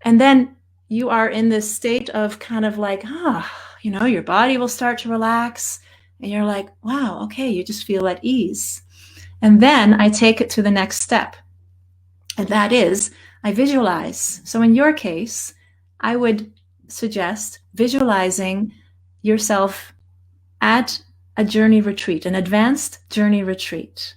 And then you are in this state of kind of like, your body will start to relax. And you're like, wow, okay, you just feel at ease. And then I take it to the next step. And that is, I visualize. So in your case, I would suggest visualizing yourself at a journey retreat, an advanced journey retreat.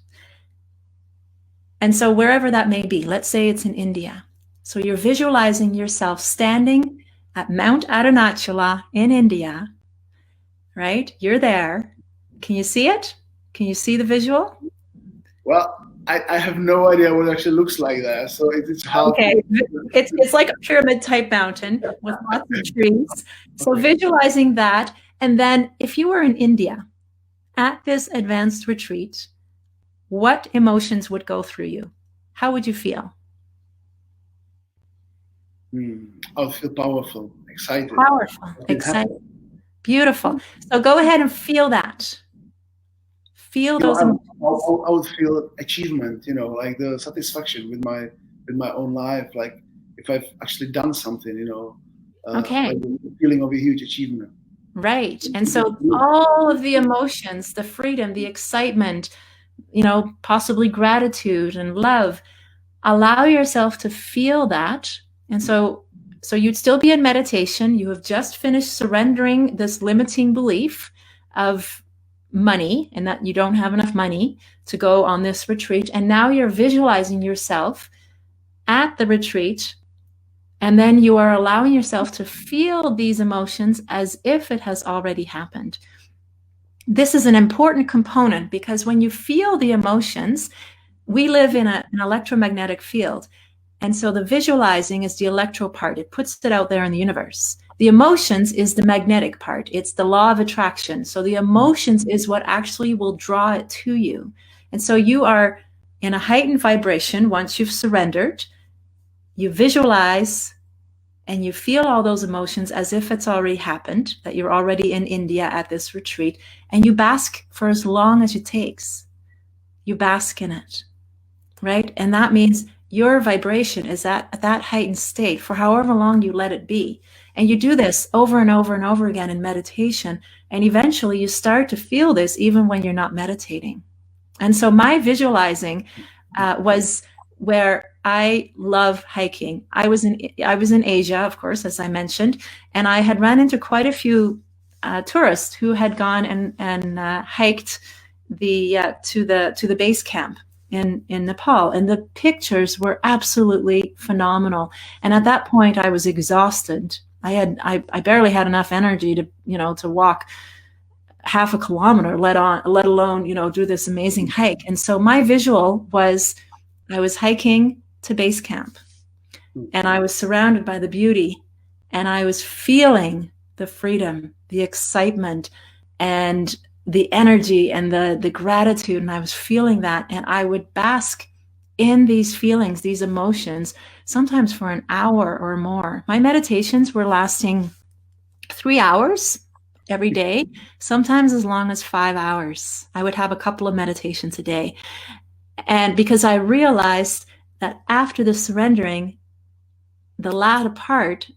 And so wherever that may be, let's say it's in India. So you're visualizing yourself standing at Mount Arunachala in India, right? You're there. Can you see it? Can you see the visual? Well, I have no idea what it actually looks like there, so it's hard. Okay, it's like a pyramid type mountain with lots of trees. So visualizing that, and then if you were in India at this advanced retreat, what emotions would go through you? How would you feel? I would feel powerful, excited. Powerful, excited, beautiful. So go ahead and feel that. Feel those emotions. I would feel achievement, like the satisfaction with my own life, like if I've actually done something, okay, like the feeling of a huge achievement. Right. And so all of the emotions, the freedom, the excitement, possibly gratitude and love, allow yourself to feel that. And so you'd still be in meditation. You have just finished surrendering this limiting belief of money and that you don't have enough money to go on this retreat. And now you're visualizing yourself at the retreat. And then you are allowing yourself to feel these emotions as if it has already happened. This is an important component because when you feel the emotions, we live in an electromagnetic field. And so the visualizing is the electro part. It puts it out there in the universe. The emotions is the magnetic part. It's the law of attraction. So the emotions is what actually will draw it to you. And so you are in a heightened vibration once you've surrendered. You visualize and you feel all those emotions as if it's already happened, that you're already in India at this retreat, and you bask for as long as it takes. You bask in it, right? And that means your vibration is at that heightened state for however long you let it be. And you do this over and over and over again in meditation. And eventually you start to feel this even when you're not meditating. And so my visualizing was where I love hiking. I was in Asia, of course, as I mentioned, and I had run into quite a few tourists who had gone and hiked to the base camp in Nepal, and the pictures were absolutely phenomenal. And at that point, I was exhausted. I barely had enough energy to walk half a kilometer, let alone do this amazing hike. And so my visual was I was hiking to base camp, and I was surrounded by the beauty, and I was feeling the freedom, the excitement, and the energy and the gratitude. And I was feeling that, and I would bask in these feelings, these emotions, sometimes for an hour or more. My meditations were lasting 3 hours every day, sometimes as long as 5 hours. I would have a couple of meditations a day. And because I realized that after the surrendering, the latter part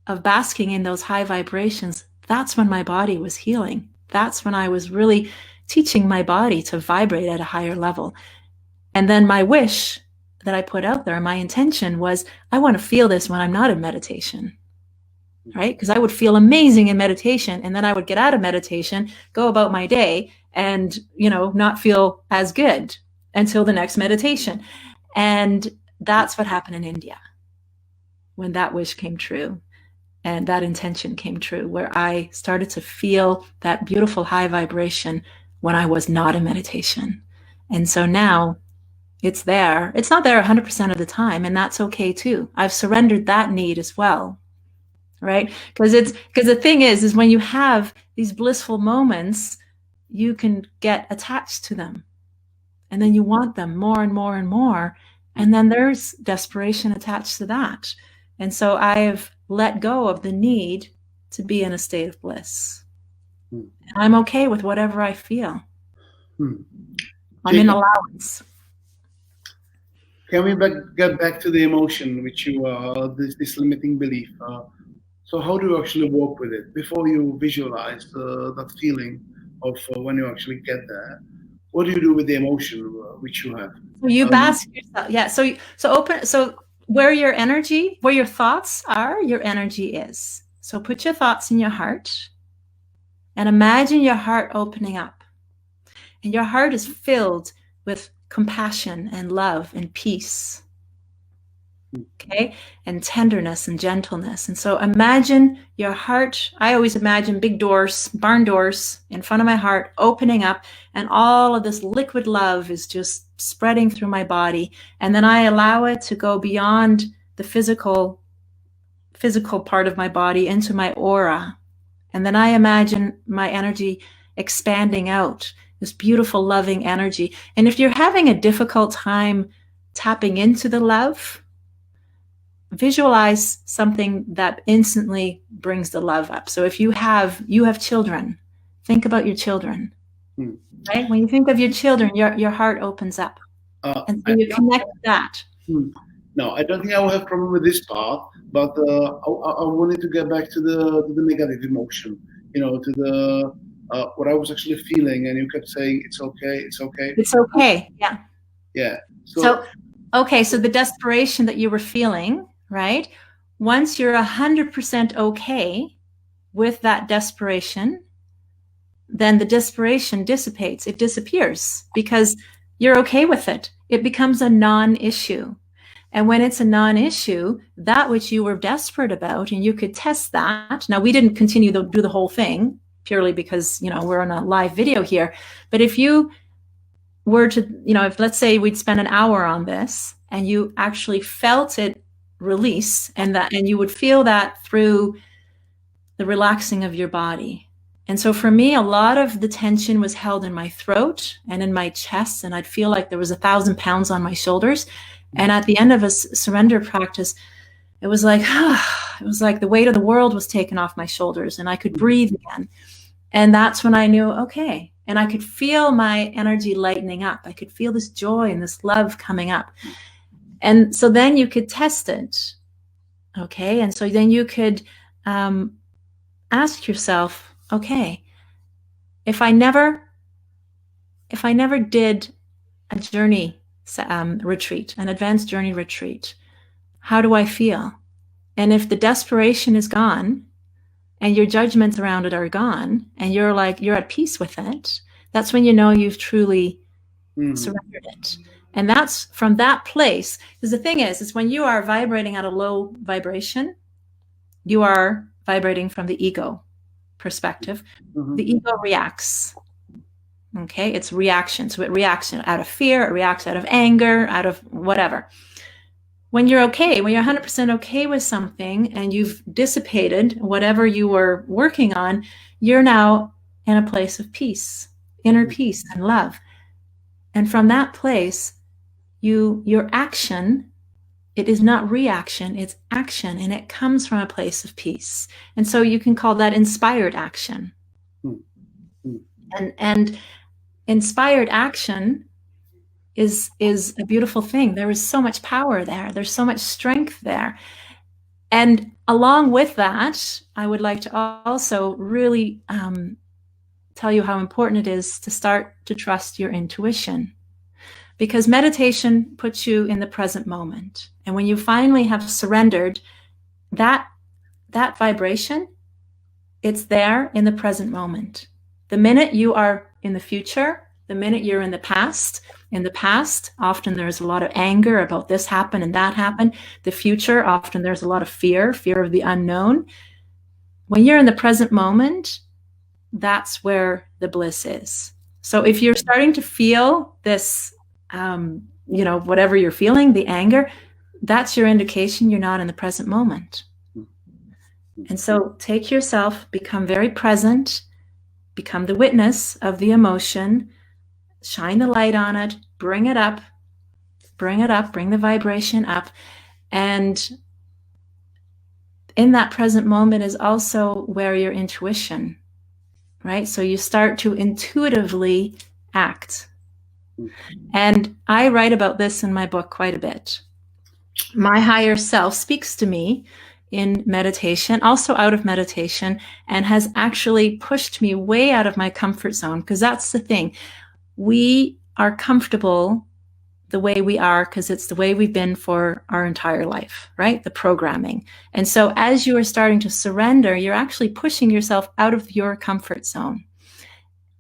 of basking in those high vibrations, that's when my body was healing. That's when I was really teaching my body to vibrate at a higher level. And then my wish that I put out there, my intention was, I want to feel this when I'm not in meditation, right? Because I would feel amazing in meditation, and then I would get out of meditation, go about my day, and, you know, not feel as good until the next meditation. And that's what happened in India when that wish came true and that intention came true, where I started to feel that beautiful high vibration when I was not in meditation. And so now it's there. It's not there 100% of the time, and that's okay too. I've surrendered that need as well, right? Because the thing is when you have these blissful moments, you can get attached to them, and then you want them more and more and more, and then there's desperation attached to that. And so I've let go of the need to be in a state of bliss. And I'm okay with whatever I feel. I'm in allowance. Can we get back to the emotion, which you this limiting belief? So how do you actually work with it before you visualize that feeling of when you actually get there? What do you do with the emotion which you have? So you bask yourself. Yeah. So where your energy, where your thoughts are, your energy is. So put your thoughts in your heart and imagine your heart opening up. And your heart is filled with compassion and love and peace. Okay? And tenderness and gentleness. And so imagine your heart. I always imagine big doors, barn doors in front of my heart opening up, and all of this liquid love is just spreading through my body. And then I allow it to go beyond the physical part of my body into my aura. And then I imagine my energy expanding out, this beautiful, loving energy. And if you're having a difficult time tapping into the love, visualize something that instantly brings the love up. So if you have children, think about your children. Right? When you think of your children, your heart opens up. And so you connect that. No, I don't think I will have a problem with this part, but I wanted to get back to the negative emotion, you know, to the what I was actually feeling, and you kept saying, it's okay, it's okay. It's okay, yeah. Yeah. So the desperation that you were feeling, right? Once you're 100% okay with that desperation, then the desperation dissipates. It disappears because you're okay with it. It becomes a non-issue. And when it's a non-issue, that which you were desperate about, and you could test that. Now, we didn't continue to do the whole thing purely because, you know, we're on a live video here. But if you were to, you know, if let's say we'd spend an hour on this and you actually felt it release, and you would feel that through the relaxing of your body. And so for me, a lot of the tension was held in my throat and in my chest, and I'd feel like there was 1,000 pounds on my shoulders. And at the end of a surrender practice, it was like the weight of the world was taken off my shoulders, and I could breathe again. And that's when I knew, okay. And I could feel my energy lightening up. I could feel this joy and this love coming up. And so then you could test it. Okay. And so then you could ask yourself, okay, if I never did a journey retreat, an advanced journey retreat, how do I feel? And if the desperation is gone and your judgments around it are gone, and you're at peace with it, that's when you know you've truly surrendered it. And that's from that place. Because the thing is when you are vibrating at a low vibration, you are vibrating from the ego perspective. The ego reacts. Okay, it's reaction. So it reacts out of fear, it reacts out of anger, out of whatever. When you're okay, when you're 100% okay with something and you've dissipated whatever you were working on, you're now in a place of peace, inner peace and love. And from that place, your action, it is not reaction, it's action, and it comes from a place of peace. And so you can call that inspired action. And inspired action is a beautiful thing. There is so much power there. There's so much strength there. And along with that, I would like to also really tell you how important it is to start to trust your intuition. Because meditation puts you in the present moment. And when you finally have surrendered, that vibration, it's there in the present moment. The minute you are in the future, the minute you're in the past, often there's a lot of anger about this happened and that happened. The future, often there's a lot of fear of the unknown. When you're in the present moment, that's where the bliss is. So if you're starting to feel this, whatever you're feeling, the anger, that's your indication you're not in the present moment. And so take yourself, become very present, become the witness of the emotion, shine the light on it, bring it up, bring the vibration up. And in that present moment is also where your intuition, right? So you start to intuitively act. And I write about this in my book quite a bit. My higher self speaks to me in meditation, also out of meditation, and has actually pushed me way out of my comfort zone, because that's the thing. We are comfortable the way we are because it's the way we've been for our entire life, right? The programming. And so as you are starting to surrender, you're actually pushing yourself out of your comfort zone.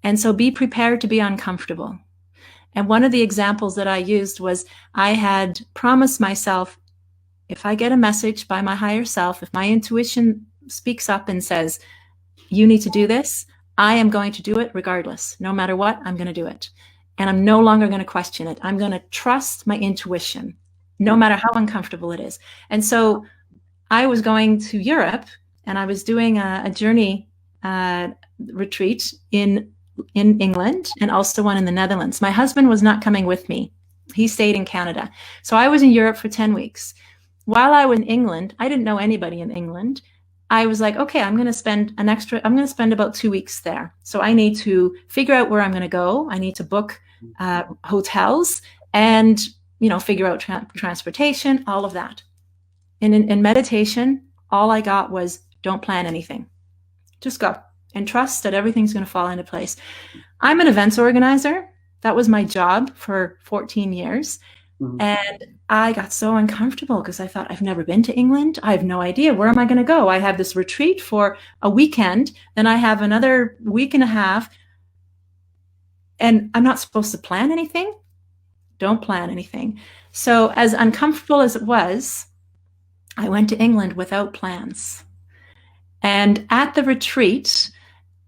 And so be prepared to be uncomfortable. And one of the examples that I used was I had promised myself, if I get a message by my higher self, if my intuition speaks up and says, you need to do this, I am going to do it regardless. No matter what, I'm going to do it. And I'm no longer going to question it. I'm going to trust my intuition, no matter how uncomfortable it is. And so I was going to Europe, and I was doing a journey retreat in England and also one in the Netherlands. My husband was not coming with me. He stayed in Canada. So I was in Europe for 10 weeks. While I was in England, I didn't know anybody in England. I was like, okay, I'm going to spend about 2 weeks there. So I need to figure out where I'm going to go. I need to book hotels and, figure out transportation, all of that. And in meditation, all I got was don't plan anything. Just go and trust that everything's going to fall into place. I'm an events organizer. That was my job for 14 years. Mm-hmm. And I got so uncomfortable because I thought, I've never been to England. I have no idea. Where am I going to go? I have this retreat for a weekend. Then I have another week and a half. And I'm not supposed to plan anything. Don't plan anything. So as uncomfortable as it was, I went to England without plans. And at the retreat,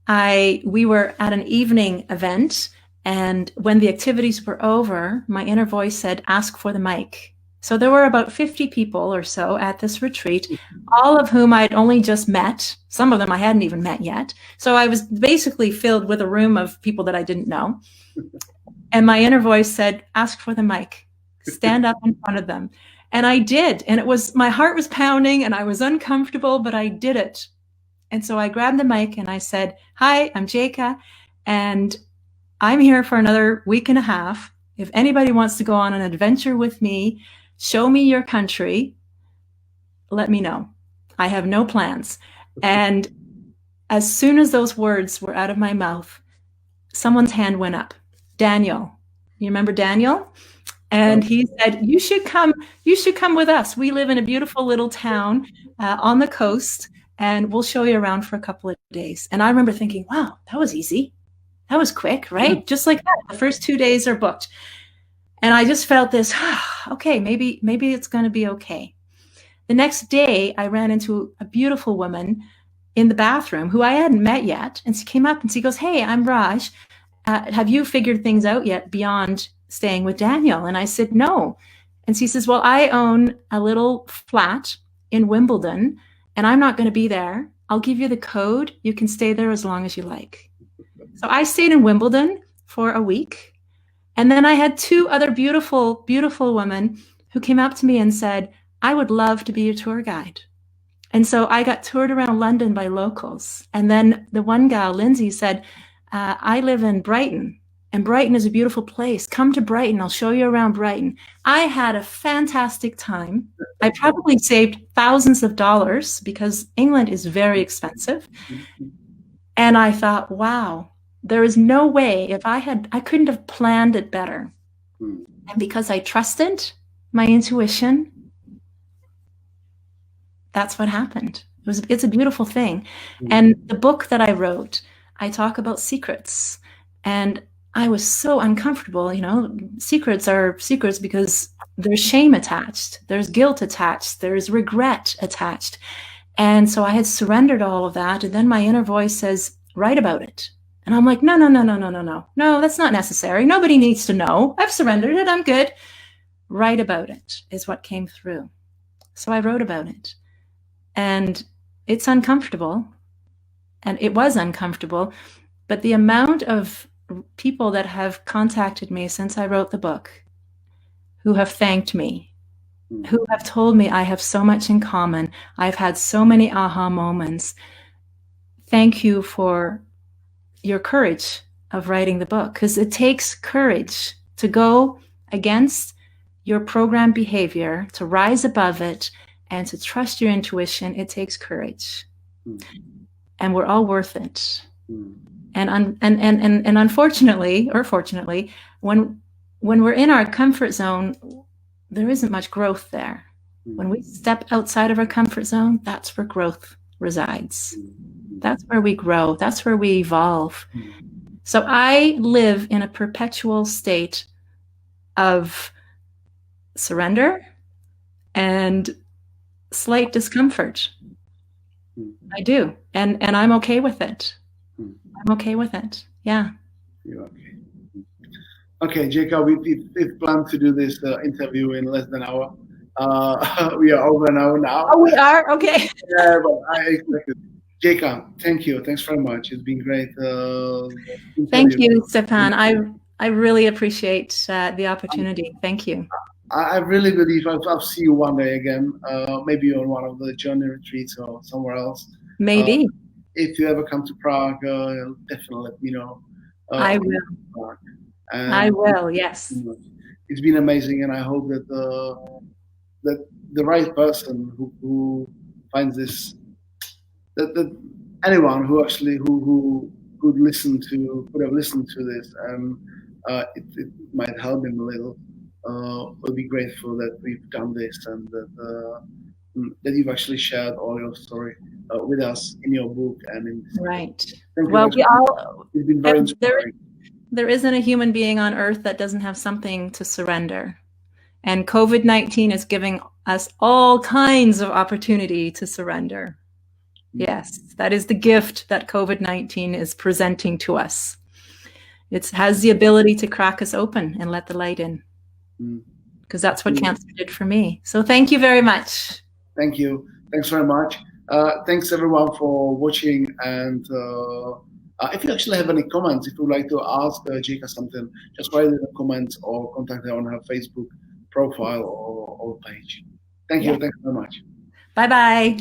we were at an evening event. And when the activities were over, my inner voice said, ask for the mic. So there were about 50 people or so at this retreat, all of whom I'd only just met. Some of them I hadn't even met yet. So I was basically filled with a room of people that I didn't know. And my inner voice said, ask for the mic, stand up in front of them. And I did. And my heart was pounding and I was uncomfortable, but I did it. And so I grabbed the mic and I said, hi, I'm Jaycou, and I'm here for another week and a half. If anybody wants to go on an adventure with me, show me your country, let me know. I have no plans. And as soon as those words were out of my mouth, someone's hand went up. Daniel. You remember Daniel? And he said, you should come with us. We live in a beautiful little town on the coast, and we'll show you around for a couple of days. And I remember thinking, wow, that was easy. That was quick, right? Mm-hmm. Just like that. The first 2 days are booked. And I just felt this, okay, maybe it's going to be okay. The next day, I ran into a beautiful woman in the bathroom who I hadn't met yet. And she came up and she goes, hey, I'm Raj. Have you figured things out yet beyond staying with Daniel? And I said, no. And she says, well, I own a little flat in Wimbledon, and I'm not going to be there. I'll give you the code. You can stay there as long as you like. So I stayed in Wimbledon for a week. And then I had 2 other beautiful, beautiful women who came up to me and said, I would love to be your tour guide. And so I got toured around London by locals. And then the one gal, Lindsay, said, I live in Brighton And Brighton is a beautiful place. Come to Brighton. I'll show you around Brighton. I had a fantastic time. I probably saved thousands of dollars because England is very expensive. And I thought, wow, there is no way I couldn't have planned it better. And because I trusted my intuition, that's what happened. It's a beautiful thing. And the book that I wrote, I talk about secrets. And I was so uncomfortable. Secrets are secrets because there's shame attached, there's guilt attached, there's regret attached. And so I had surrendered all of that. And then my inner voice says, write about it. And I'm like, no, that's not necessary. Nobody needs to know. I've surrendered it. I'm good. Write about it is what came through. So I wrote about it. And it's uncomfortable. And it was uncomfortable. But the amount of people that have contacted me since I wrote the book, who have thanked me, who have told me I have so much in common, I've had so many aha moments. Thank you for your courage of writing the book, because it takes courage to go against your programmed behavior, to rise above it, and to trust your intuition. It takes courage. And we're all worth it. And unfortunately, or fortunately, when we're in our comfort zone, there isn't much growth there. When we step outside of our comfort zone, that's where growth resides. That's where we grow. That's where we evolve. So I live in a perpetual state of surrender and slight discomfort. I do. And I'm okay with it. I'm okay with it. Yeah. You're okay. Okay, Jaycou, we've planned to do this interview in less than an hour. We are over an hour now. Oh, we are? Okay. Yeah, but I expected. Jaycou, thank you. Thanks very much. It's been great. Thank you, Stepan. I really appreciate the opportunity. Thank you. I really believe I'll see you one day again, maybe on one of the journey retreats or somewhere else. Maybe. If you ever come to Prague, definitely let me know. I will. I will, yes. It's been amazing, and I hope that the right person who finds this, that anyone who actually who could have listened to this, and it might help him a little. We'll be grateful that we've done this, and that you've actually shared all your story with us in your book and in this. Right. Well, it's been very inspiring. There isn't a human being on earth that doesn't have something to surrender. And COVID-19 is giving us all kinds of opportunity to surrender. Yes, that is the gift that COVID-19 is presenting to us. It has the ability to crack us open and let the light in. Because that's what cancer did for me. So thank you very much. Thank you. Thanks very much. Thanks everyone for watching. And if you actually have any comments, if you would like to ask Jaycou something, just write it in the comments or contact her on her Facebook profile or page. Thank you. Thanks very much. Bye-bye.